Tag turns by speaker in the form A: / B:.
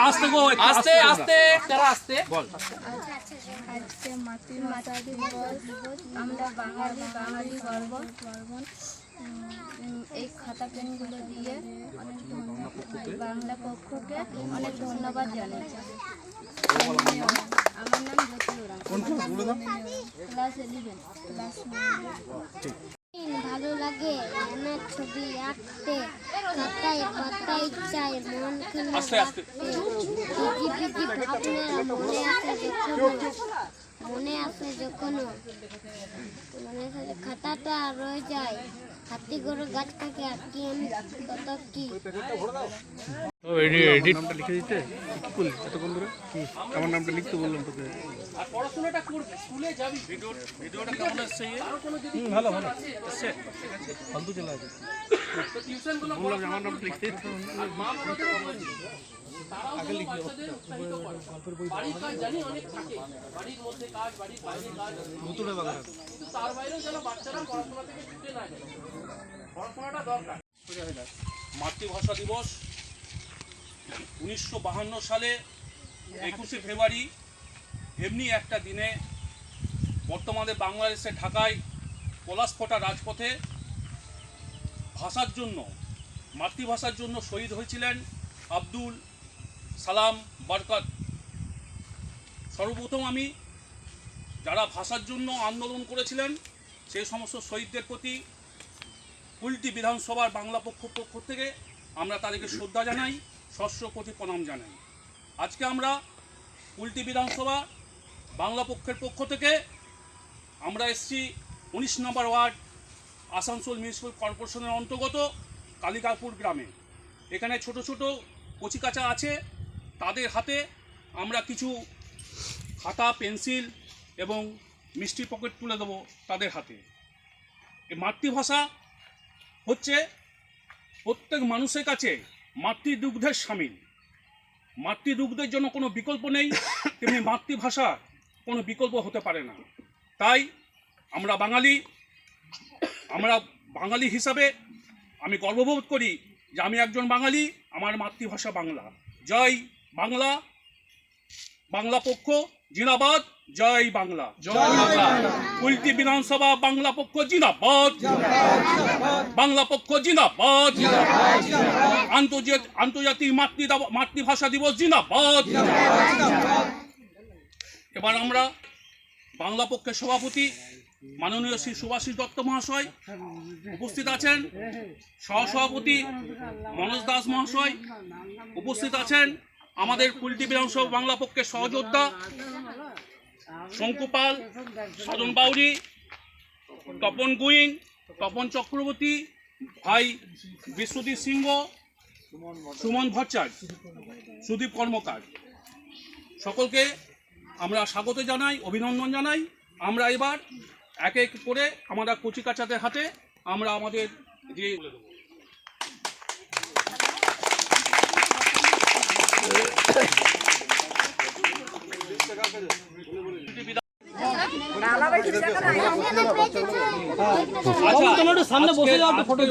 A: আস্তে গো, আস্তে আস্তে তারা আস্তে বল।
B: আজকে মাতৃভাষা দিবস। আমরা বাঙালি, বাঙালি গর্ব। এই খাতা পেনগুলো দিয়ে অনেক বাংলা পক্ষকে অনেক ধন্যবাদ জানাই। আমার নাম জ্যোতিরা, ক্লাস 11।
C: ভালো লাগে আমার ছবি আঁকতে, খাতায় পাতায় চাই মন খুলে
A: আস্তে আস্তে
C: মনে আসে যখন খাতাটা রয়ে যায়, হাতি গরু গাছটাকে আঁকি আমি কত কি।
D: নামটা লিখে দিতে কি করলি এতক্ষণ ধরে? আমার নামটা লিখতে বললাম তোকে।
A: আর পড়াশোনাটা করবে, স্কুলে যাবি। ভিডিওটা কেমন আসছে?
D: ভালো ভালো এসছে, ফালতু চলে আছে।
A: তো টিউশন গুলো
D: বললাম যে আমার নামটা লিখতে দিতে।
A: মা বাবাদের বলছি আগে লিখলে বাড়ির কাজ জানি অনেক থাকে, বাড়ির মধ্যে কাজ, বাড়ির বাইরে কাজ,
D: ভুতুড়ে বাগান।
A: কিন্তু তার বাইরেও যেন বাচ্চারা পড়াশোনা থেকে ছুটে না যায়। পড়াশোনাটা দরকার। মাতৃভাষা দিবস 1952 সালে 21শে ফেব্রুয়ারি এমনি একটা দিনে বর্তমানে বাংলাদেশে ঢাকায় পলাশফোঁটা রাজপথে ভাষার জন্য, মাতৃভাষার জন্য শহীদ হয়েছিলেন আব্দুল সালাম বরকত। সর্বপ্রথম আমি যারা ভাষার জন্য আন্দোলন করেছিলেন সেই সমস্ত শহীদদের প্রতি কুলটি বিধানসভার বাংলা পক্ষ থেকে আমরা তাদেরকে শ্রদ্ধা জানাই, সশ্রদ্ধ কোটি প্রণাম জানাই। আজকে আমরা কুলটি বিধানসভা বাংলা পক্ষের পক্ষ থেকে আমরা এসেছি 19 নম্বর ওয়ার্ড আসানসোল মিউনিসিপ্যাল কর্পোরেশনের অন্তর্গত কালিকাপুর গ্রামে। এখানে ছোট ছোট কচিকাঁচা আছে, তাদের হাতে আমরা কিছু খাতা, পেন্সিল এবং মিষ্টি পকেট তুলে দেবো তাদের হাতে। এই মাতৃভাষা হচ্ছে প্রত্যেক মানুষের কাছে মাতৃদুগ্ধের শামিল। মাতৃদুগ্ধের জন্য কোনো বিকল্প নেই, তেমনি মাতৃভাষার কোনো বিকল্প হতে পারে না। তাই আমরা বাঙালি হিসাবে আমি গর্ববোধ করি যে আমি একজন বাঙালি, আমার মাতৃভাষা বাংলা। জয় বাংলা, বাংলা পক্ষ জিন্দাবাদ, জয় বাংলা, জয় বাংলা। কুলটি বিধানসভা বাংলা পক্ষ জিন্দাবাদ, বাংলা পক্ষ জিন্দাবাদ, আন্তর্জাতিক মাতৃভাষা দিবস জিন্দাবাদ। এবার আমরা বাংলা পক্ষের সভাপতি মাননীয় শ্রী সুভাষিস দত্ত মহাশয় উপস্থিত আছেন, সহসভাপতি মনোজ দাস মহাশয় উপস্থিত আছেন, আমাদের কুলটি বিধানসভা বাংলা পক্ষের সহযোদ্ধা শঙ্কুপাল, সাধন বাউরি, তপন গুইন, তপন চক্রবর্তী, ভাই বিশ্বজিৎ সিংহ, সুমন ভট্টাচার্য, সুদীপ কর্মকার, সকলকে আমরা স্বাগত জানাই, অভিনন্দন জানাই। আমরা এবার এক এক করে আমরা কচিকাঁচাদের হাতে আমরা আমাদের যে সামনে বসে যাও, ফটো